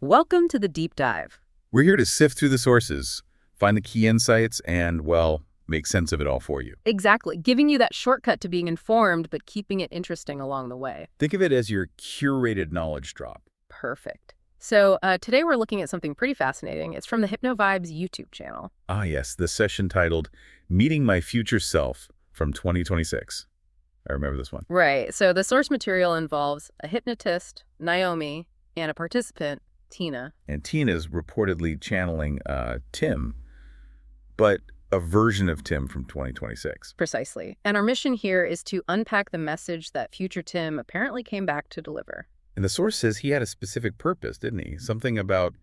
Welcome to the deep dive. We're here to sift through the sources, find the key insights, and, well, make sense of it all for you. Exactly, giving you that shortcut to being informed, but keeping it interesting along the way. Think of it as your curated knowledge drop. Perfect. So today we're looking at something pretty fascinating. It's from the HypnoVibes YouTube channel. Ah, yes, the session titled Meeting My Future Self from 2026. I remember this one. Right. So the source material involves a hypnotist, Naomi, and a participant, Tina. And Tina's reportedly channeling Tim, but a version of Tim from 2026. Precisely. And our mission here is to unpack the message that future Tim apparently came back to deliver. And the source says he had a specific purpose, didn't he? Something about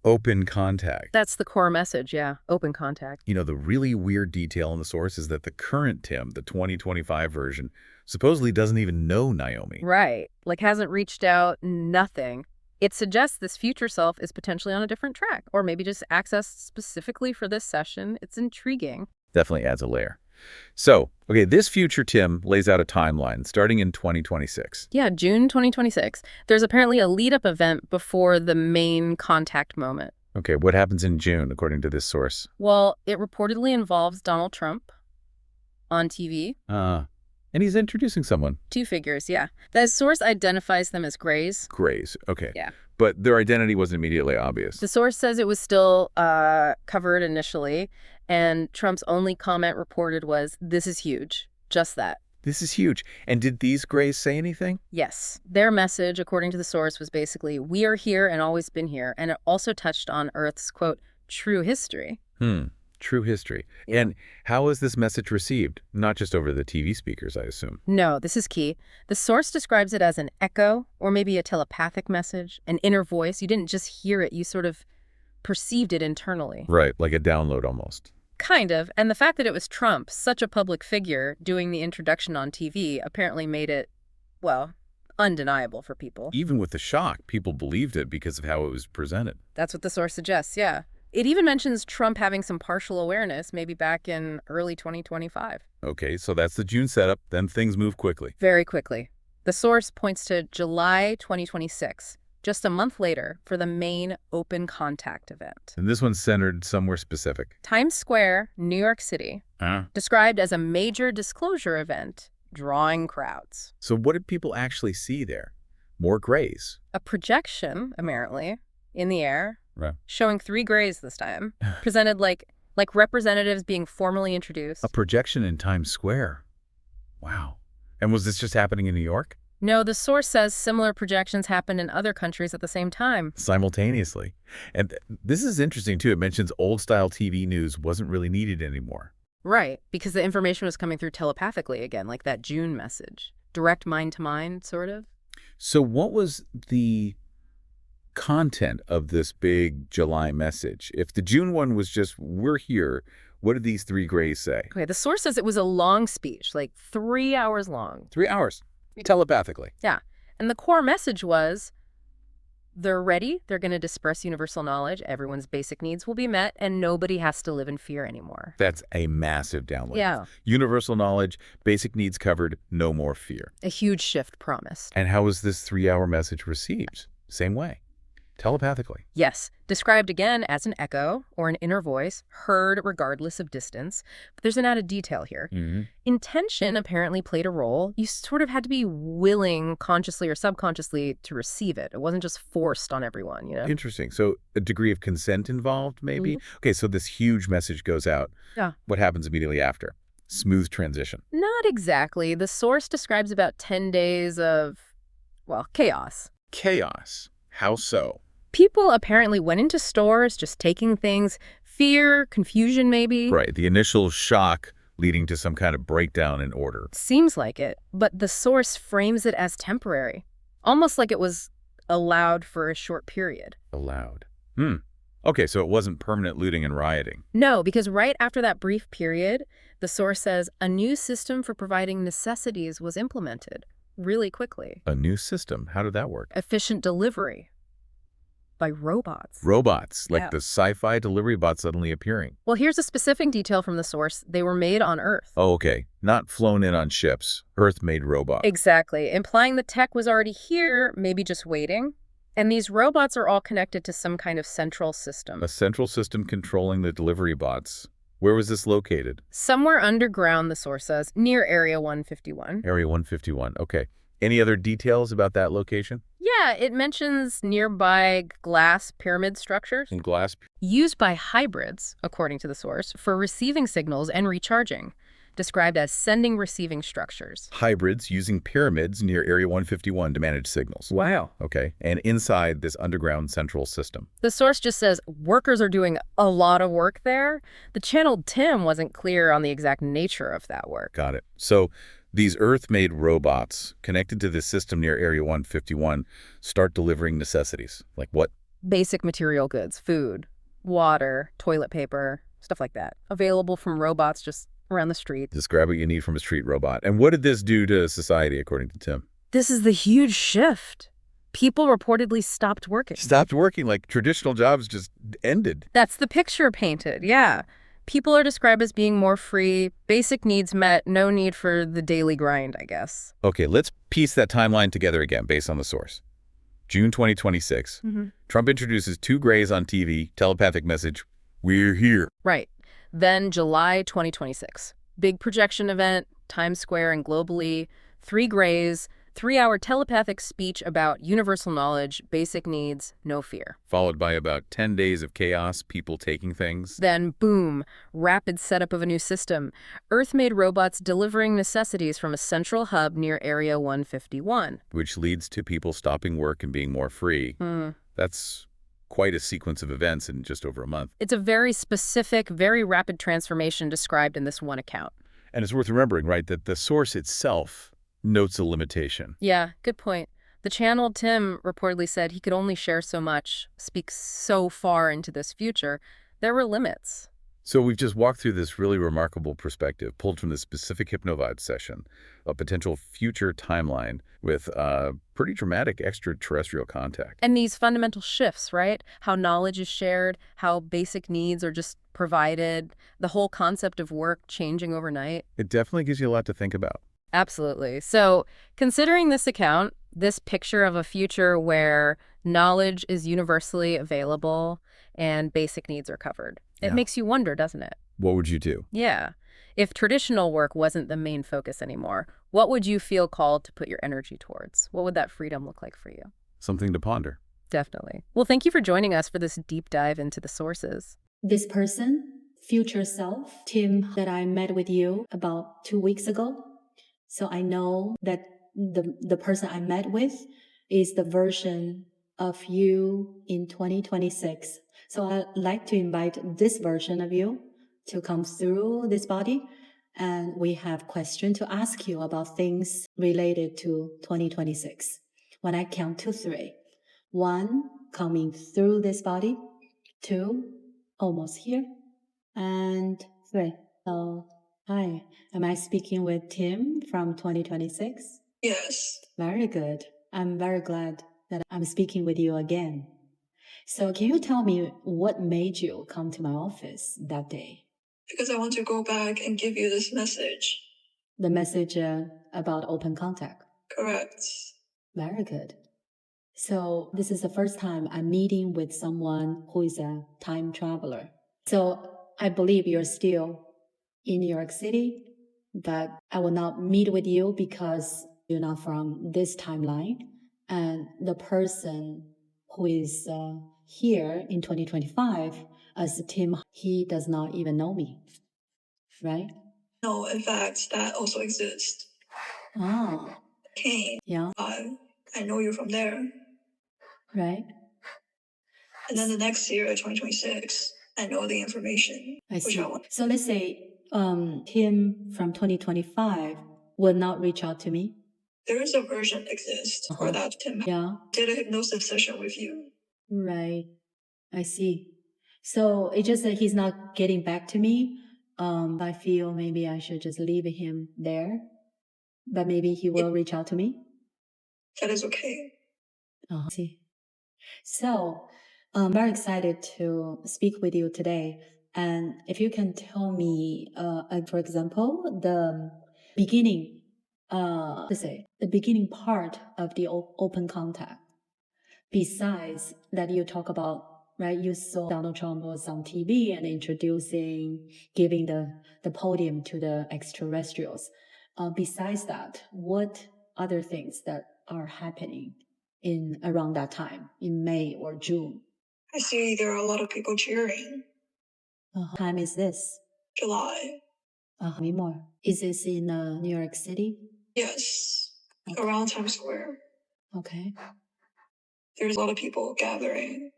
open contact. That's the core message, yeah. Open contact. You know, the really weird detail in the source is that the current Tim, the 2025 version, supposedly doesn't even know Naomi. Right. Like hasn't reached out, nothing. It suggests this future self is potentially on a different track, or maybe just accessed specifically for this session. It's intriguing. Definitely adds a layer. So, okay, this future Tim lays out a timeline starting in 2026. Yeah, June 2026. There's apparently a lead-up event before the main contact moment. Okay, what happens in June, according to this source? Well, it reportedly involves Donald Trump on TV. And he's introducing someone. Two figures, yeah. The source identifies them as Greys. Greys, okay. Yeah. But their identity wasn't immediately obvious. The source says it was still covered initially, and Trump's only comment reported was, "This is huge." Just that. This is huge. And did these Greys say anything? Yes. Their message, according to the source, was basically, "We are here and always been here." And it also touched on Earth's, quote, true history. True history. And how is this message received? Not just over the TV speakers, I assume. No, this is key. The source describes it as an echo, or maybe a telepathic message, an inner voice. You didn't just hear it, you sort of perceived it internally. Right, like a download almost. Kind of. And the fact that it was Trump, such a public figure, doing the introduction on TV apparently made it, well, undeniable for people. Even with the shock, people believed it because of how it was presented. That's what the source suggests, yeah. It even mentions Trump having some partial awareness, maybe back in early 2025. Okay, so that's the June setup. Then things move quickly. Very quickly. The source points to July 2026, just a month later, for the main open contact event. And this one's centered somewhere specific. Times Square, New York City, described as a major disclosure event, drawing crowds. So what did people actually see there? More Greys. A projection, apparently, in the air, Right. showing 3 Greys this time, presented like representatives being formally introduced. A projection in Times Square. Wow. And was this just happening in New York? No, the source says similar projections happened in other countries at the same time. Simultaneously. And this is interesting, too. It mentions old-style TV news wasn't really needed anymore. Right, because the information was coming through telepathically again, like that June message. Direct mind-to-mind, sort of. So what was the content of this big July message? If the June one was just, we're here, what did these 3 Greys say? Okay, the source says it was a long speech, like 3 hours long. 3 hours. Telepathically. Yeah, and the core message was, they're ready, they're going to disperse universal knowledge, everyone's basic needs will be met, and nobody has to live in fear anymore. That's a massive download. Yeah. Universal knowledge, basic needs covered, no more fear. A huge shift promised. And how was this 3-hour message received? Same way. Telepathically. Yes, described again as an echo or an inner voice, heard regardless of distance. But there's an added detail here. Intention apparently played a role. You sort of had to be willing, consciously or subconsciously, to receive it. It wasn't just forced on everyone, you know? Interesting. So a degree of consent involved, maybe? Okay, so this huge message goes out. Yeah. What happens immediately after? Smooth transition. Not exactly. The source describes about 10 days of, well, chaos. Chaos. How so? People apparently went into stores just taking things, fear, confusion maybe. Right, the initial shock leading to some kind of breakdown in order. Seems like it, but the source frames it as temporary, almost like it was allowed for a short period. Allowed. Okay, so it wasn't permanent looting and rioting. No, because right after that brief period, the source says a new system for providing necessities was implemented really quickly. A new system? How did that work? Efficient delivery. By robots. Robots, like Yeah. the sci-fi delivery bot suddenly appearing. Well, here's a specific detail from the source. They were made on Earth. Oh, okay. Not flown in on ships. Earth-made robots. Exactly. Implying the tech was already here, maybe just waiting. And these robots are all connected to some kind of central system. A central system controlling the delivery bots. Where was this located? Somewhere underground, the source says, near Area 151. Area 151. Okay. Any other details about that location? Yeah, it mentions nearby glass pyramid structures In glass. used by hybrids, according to the source, for receiving signals and recharging, described as sending-receiving structures. Hybrids using pyramids near Area 151 to manage signals. Wow. Okay. And inside this underground central system. The source just says workers are doing a lot of work there. The channeled Tim wasn't clear on the exact nature of that work. Got it. So these Earth-made robots connected to this system near Area 151 start delivering necessities. Like what? Basic material goods, food, water, toilet paper, stuff like that. Available from robots just around the street. Just grab what you need from a street robot. And what did this do to society, according to Tim? This is the huge shift. People reportedly stopped working. Stopped working, like traditional jobs just ended. That's the picture painted, yeah. People are described as being more free, basic needs met, no need for the daily grind, I guess. Okay, let's piece that timeline together again based on the source. June 2026. Trump introduces two grays on TV, telepathic message, "We're here." Right. Then July 2026. Big projection event, Times Square and globally, 3 grays, 3-hour telepathic speech about universal knowledge, basic needs, no fear. Followed by about 10 days of chaos, people taking things. Then, boom, rapid setup of a new system. Earth-made robots delivering necessities from a central hub near Area 151. Which leads to people stopping work and being more free. That's quite a sequence of events in just over a month. It's a very specific, very rapid transformation described in this one account. And it's worth remembering, right, that the source itself notes a limitation. Yeah, good point. The channeled Tim reportedly said he could only share so much, speak so far into this future. There were limits. So we've just walked through this really remarkable perspective pulled from this specific Hypnovibe session, a potential future timeline with pretty dramatic extraterrestrial contact. And these fundamental shifts, right? How knowledge is shared, how basic needs are just provided, the whole concept of work changing overnight. It definitely gives you a lot to think about. Absolutely. So considering this account, this picture of a future where knowledge is universally available and basic needs are covered, it makes you wonder, doesn't it? What would you do? Yeah. If traditional work wasn't the main focus anymore, what would you feel called to put your energy towards? What would that freedom look like for you? Something to ponder. Definitely. Well, thank you for joining us for this deep dive into the sources. This person, future self, Tim, that I met with you about 2 weeks ago. So I know that the person I met with is the version of you in 2026. So I'd like to invite this version of you to come through this body. And we have questions to ask you about things related to 2026. When I count to 3, 1, coming through this body, 2, almost here, and 3. So, hi, am I speaking with Tim from 2026? Yes. Very good. I'm very glad that I'm speaking with you again. So can you tell me what made you come to my office that day? Because I want to go back and give you this message. The message about open contact. Correct. Very good. So this is the first time I'm meeting with someone who is a time traveler. So I believe you're still in New York City, but I will not meet with you because you're not from this timeline. And the person who is here in 2025 as Tim, he does not even know me, right? No, in fact, that also exists. Oh, Kane. yeah, I know you from there. right. And then the next year, 2026, I know the information. I which see. I want. So let's say Tim from 2025 will not reach out to me. There is a version exist for that Tim Yeah, did a hypnosis session with you. right. I see. So it's just that he's not getting back to me. I feel maybe I should just leave him there, but maybe he will reach out to me. That is okay. I see. So I'm very excited to speak with you today. And if you can tell me, for example, the beginning, the beginning part of the open contact. Besides that, you talk about, right, you saw Donald Trump was on TV and giving the podium to the extraterrestrials. Besides that, what other things that are happening in around that time, in May or June? I see there are a lot of people cheering. What time is this? July. Me more. Is this in New York City? Yes. Okay. Around Times Square. Okay. There's a lot of people gathering.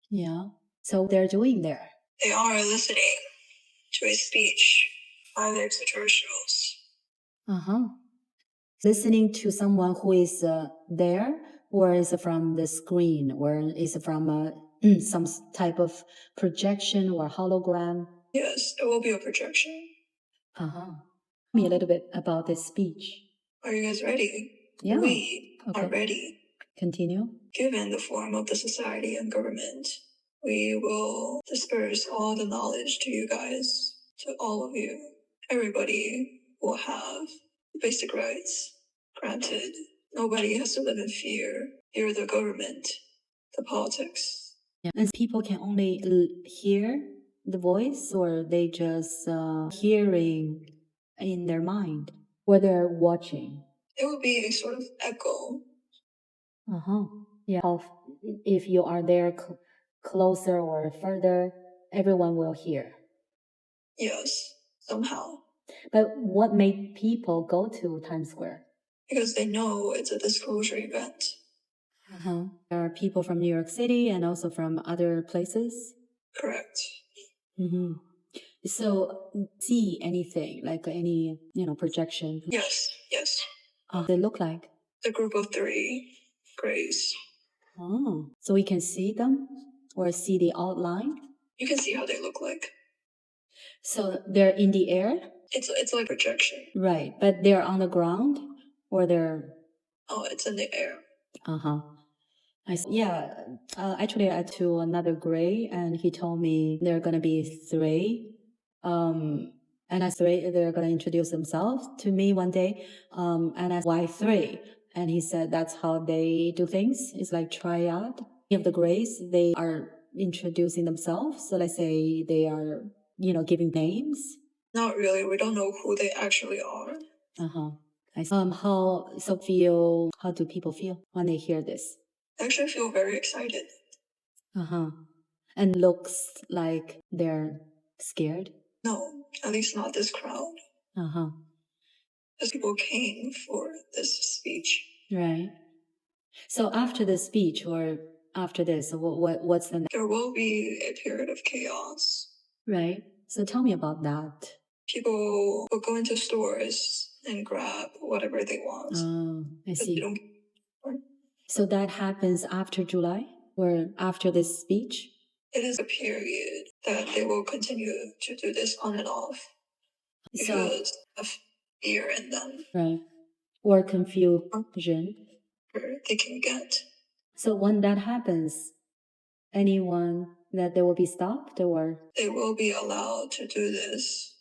Yeah. So they're doing there. They are listening to a speech by the extraterrestrials. Listening to someone who is there, or is it from the screen, or is it from some type of projection or hologram? Yes, it will be a projection. Tell me a little bit about this speech. Are you guys ready? Yeah. We are ready. Continue. Given the form of the society and government, we will disperse all the knowledge to you guys, to all of you. Everybody will have basic rights granted. Nobody has to live in fear. Fear the government, the politics. Yeah. And people can only hear the voice, or they just hearing in their mind, or they're watching. It will be a sort of echo. Yeah. If you are there closer or further, everyone will hear. Yes, somehow. But what made people go to Times Square? Because they know it's a disclosure event. There are people from New York City and also from other places? Correct. So, see anything, like any, projection? Yes. They look like? The group of 3 grays. Oh, so we can see them or see the outline? You can see how they look like. So they're in the air? It's like projection. Right, but they're on the ground or they're... Oh, it's in the air. Actually, I to another gray, and he told me there are gonna be 3. And I 3, they're gonna introduce themselves to me one day. And I why 3? And he said that's how they do things. It's like tryout. Of the grays, they are introducing themselves. So let's say they are, giving names. Not really. We don't know who they actually are. I see. How do people feel when they hear this? I actually feel very excited. And looks like they're scared? No, at least not this crowd. Because people came for this speech. Right. So after the speech or after this, what's the next? There will be a period of chaos. Right. So tell me about that. People will go into stores and grab whatever they want. I see. They don't... So that happens after July or after this speech? It is a period that they will continue to do this on and off because of fear in them. Right. Or confusion. They can get. So when that happens, anyone that they will be stopped or? They will be allowed to do this,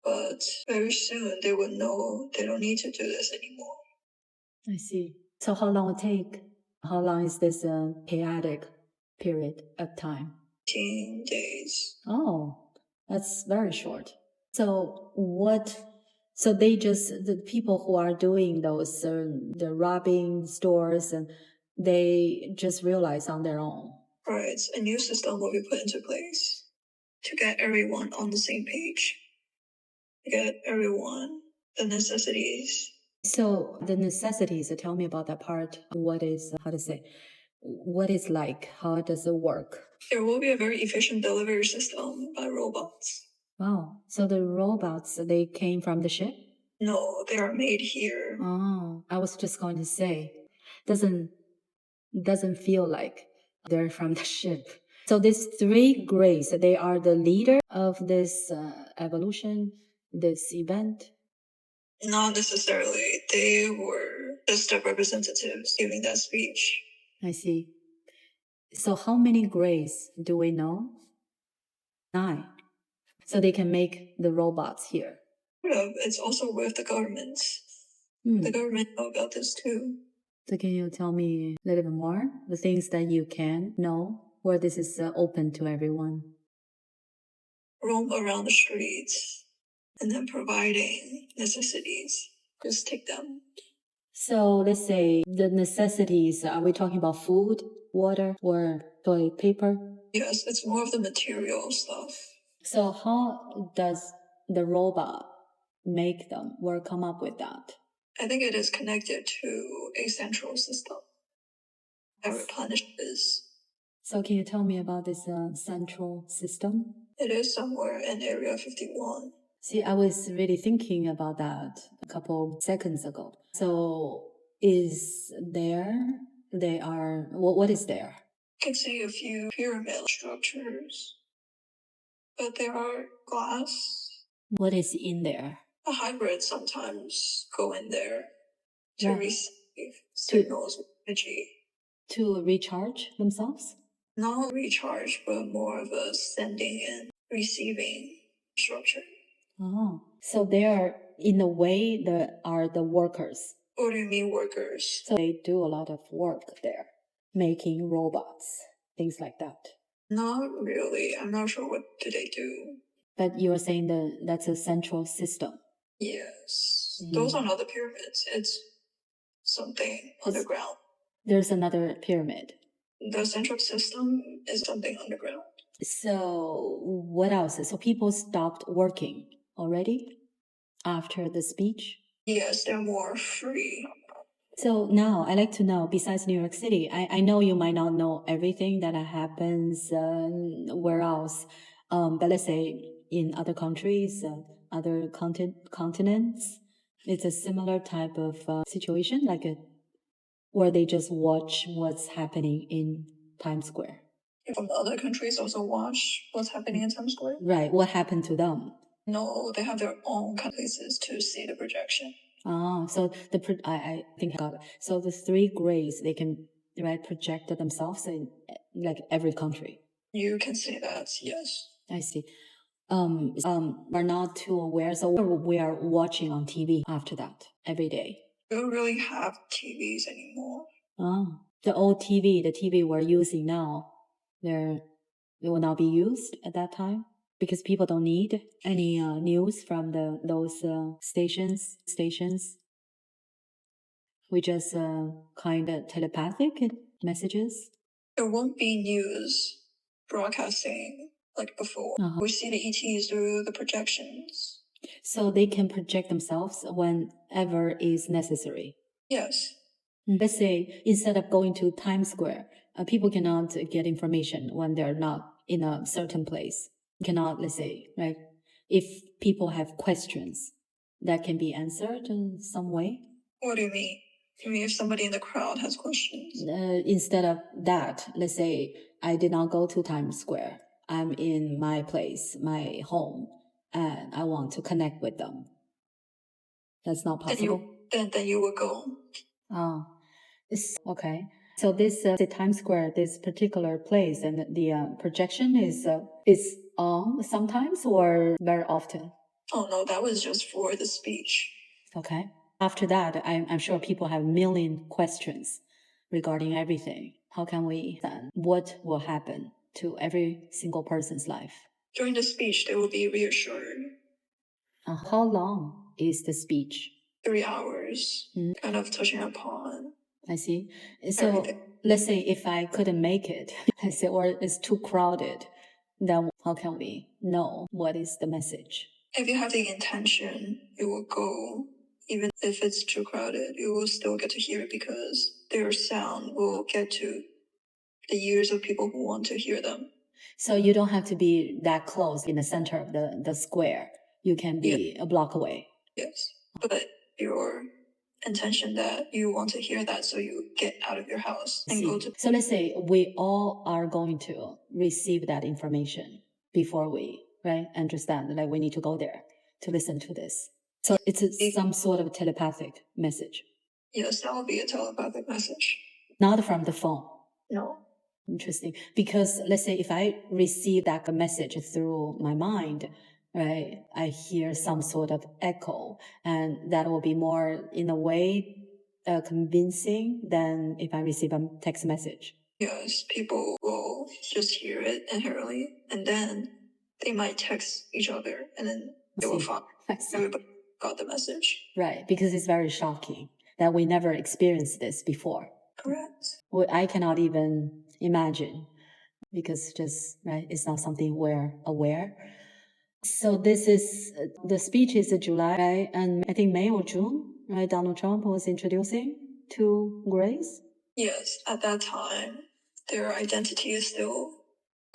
but very soon they will know they don't need to do this anymore. I see. So how long will it take? How long is this chaotic period of time? 15 days. Oh, that's very short. So the people who are doing those, the robbing stores, and they just realize on their own. Right. A new system will be put into place to get everyone on the same page. To get everyone the necessities. So the necessities, tell me about that part. What is, what is like? How does it work? There will be a very efficient delivery system by robots. Wow. So the robots, they came from the ship? No, they are made here. Oh, I was just going to say, doesn't feel like they're from the ship. So these 3 grays, they are the leader of this evolution, this event? Not necessarily. They were just the representatives giving that speech. I see. So how many grays do we know? 9. So they can make the robots here. It's also with the government. The government know about this too. So can you tell me a little bit more? The things that you can know, or this is open to everyone? Roam around the streets and then providing necessities. Just take them. So let's say the necessities, are we talking about food, water, or toilet paper? Yes, it's more of the material stuff. So how does the robot make them or come up with that? I think it is connected to a central system that replenishes. So can you tell me about this central system? It is somewhere in Area 51. See, I was really thinking about that a couple seconds ago. So is what is there? I can see a few pyramid structures, but there are glass. What is in there? A hybrid sometimes go in there to Right. receive signals of energy. To recharge themselves? Not recharge, but more of a sending and receiving structure. Oh, so they are, in a way, are the workers. What do you mean workers? So they do a lot of work there, making robots, things like that. Not really. I'm not sure what do they do. But you're saying that's a central system. Yes. Those are not the pyramids. It's something underground. There's another pyramid. The central system is something underground. So what else? So people stopped working already after the speech? Yes, they're more free. So now I'd like to know, besides New York City, I know you might not know everything that happens where else, but let's say in other countries, other continents, it's a similar type of situation, where they just watch what's happening in Times Square. From other countries also watch what's happening in Times Square? Right, what happened to them? No, they have their own places to see the projection. So I think I got it. So the 3 grays, they can project themselves in every country. You can say that, yes. I see. We're not too aware, so we are watching on TV after that every day. We don't really have TVs anymore. The old TV, the TV we're using now, it will not be used at that time because people don't need any news from those stations. We just kind of telepathic messages. There won't be news broadcasting like before. We see the ETs through the projections. So they can project themselves whenever is necessary. Yes. Let's say instead of going to Times Square, people cannot get information when they're not in a certain place. Cannot, let's say, right? If people have questions that can be answered in some way. What do you mean? You mean if somebody in the crowd has questions? Instead of that, let's say I did not go to Times Square. I'm in my place, my home, and I want to connect with them. That's not possible. Then you would go. Oh, okay. So this the Times Square, this particular place, and the projection is on sometimes or very often. Oh no, that was just for the speech. Okay. After that, I'm sure people have a million questions regarding everything. How can we then? What will happen to every single person's life? During the speech, they will be reassured. How long is the speech? 3 hours, kind of touching upon. I see. So let's say if I couldn't make it, let's say, or it's too crowded, then how can we know what is the message? If you have the intention, you will go. Even if it's too crowded, you will still get to hear it because their sound will get to the ears of people who want to hear them. So you don't have to be that close in the center of the square. You can be a block away. Yes, but your intention that you want to hear that, so you get out of your house and go to... So let's say we all are going to receive that information before we, understand, we need to go there to listen to this. So it's some sort of telepathic message. Yes, that will be a telepathic message. Not from the phone. No. Interesting. Because let's say if I receive that message through my mind, right, I hear some sort of echo, and that will be more, in a way, convincing than if I receive a text message. Yes, people will just hear it inherently, and then they might text each other, and then they will find everybody got the message. Right, because it's very shocking that we never experienced this before. Correct. I cannot even imagine because it's not something we're aware. So this is, the speech is in July, right? And I think May or June, right? Donald Trump was introducing to Grace. Yes, at that time, their identity is still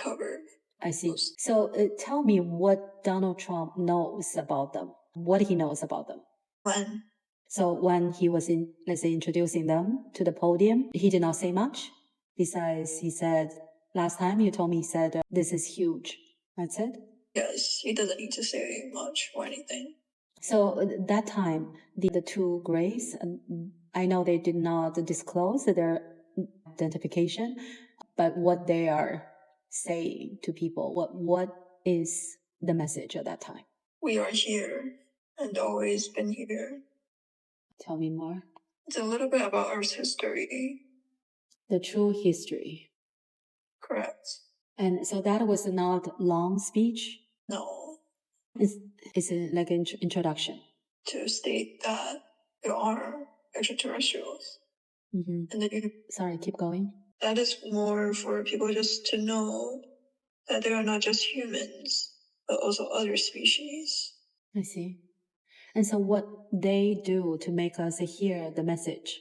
covered. I see. So tell me what Donald Trump knows about them, what he knows about them. When? So when he was introducing them to the podium, he did not say much. Besides, he said, last time you told me, he said, this is huge. That's it? Yes, he doesn't need to say much or anything. So that time, the two Grays, I know they did not disclose their identification, but what they are saying to people, what is the message at that time? We are here and always been here. Tell me more. It's a little bit about Earth's history. The true history. Correct. And so that was not a long speech? No. It's like an introduction. To state that there are extraterrestrials. Mm-hmm. And then Sorry, keep going. That is more for people just to know that they are not just humans, but also other species. I see. And so what they do to make us hear the message,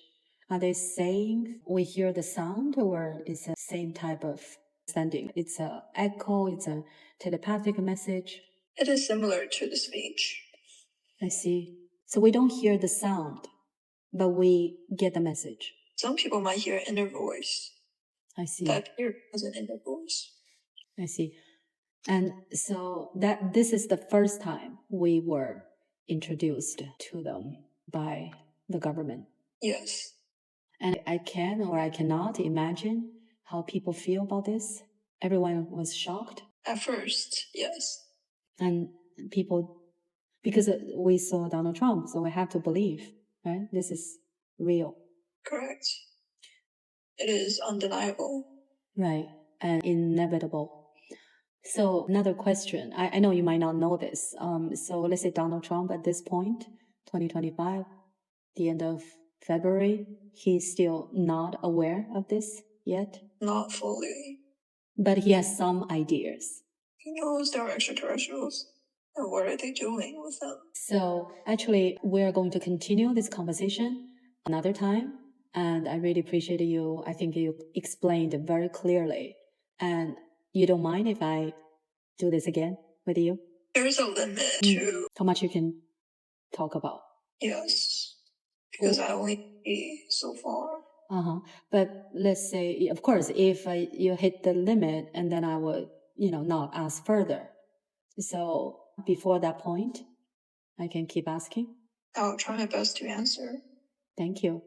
are they saying we hear the sound, or it's the same type of sending? It's an echo, it's a telepathic message? It is similar to the speech. I see. So we don't hear the sound, but we get the message. Some people might hear an inner voice. I see. That here is an inner voice. I see. And so this is the first time we were introduced to them by the government. Yes. And I can or I cannot imagine how people feel about this. Everyone was shocked. At first, yes. And people, because we saw Donald Trump, so we have to believe, right? This is real. Correct. It is undeniable. Right. And inevitable. So another question, I know you might not know this. So let's say Donald Trump at this point, 2025, the end of February, he's still not aware of this yet? Not fully. But he has some ideas. He knows there are extraterrestrials. And what are they doing with them? So actually, we're going to continue this conversation another time. And I really appreciate you. I think you explained it very clearly. And you don't mind if I do this again with you? There's a limit to how much you can talk about. Yes, because I only see so far. But let's say, of course, if you hit the limit, and then I would, not ask further. So before that point, I can keep asking. I'll try my best to answer. Thank you.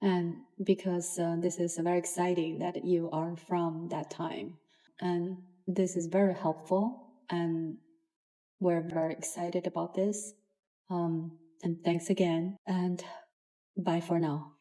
And because this is very exciting that you are from that time. And this is very helpful. And we're very excited about this. And thanks again. And bye for now.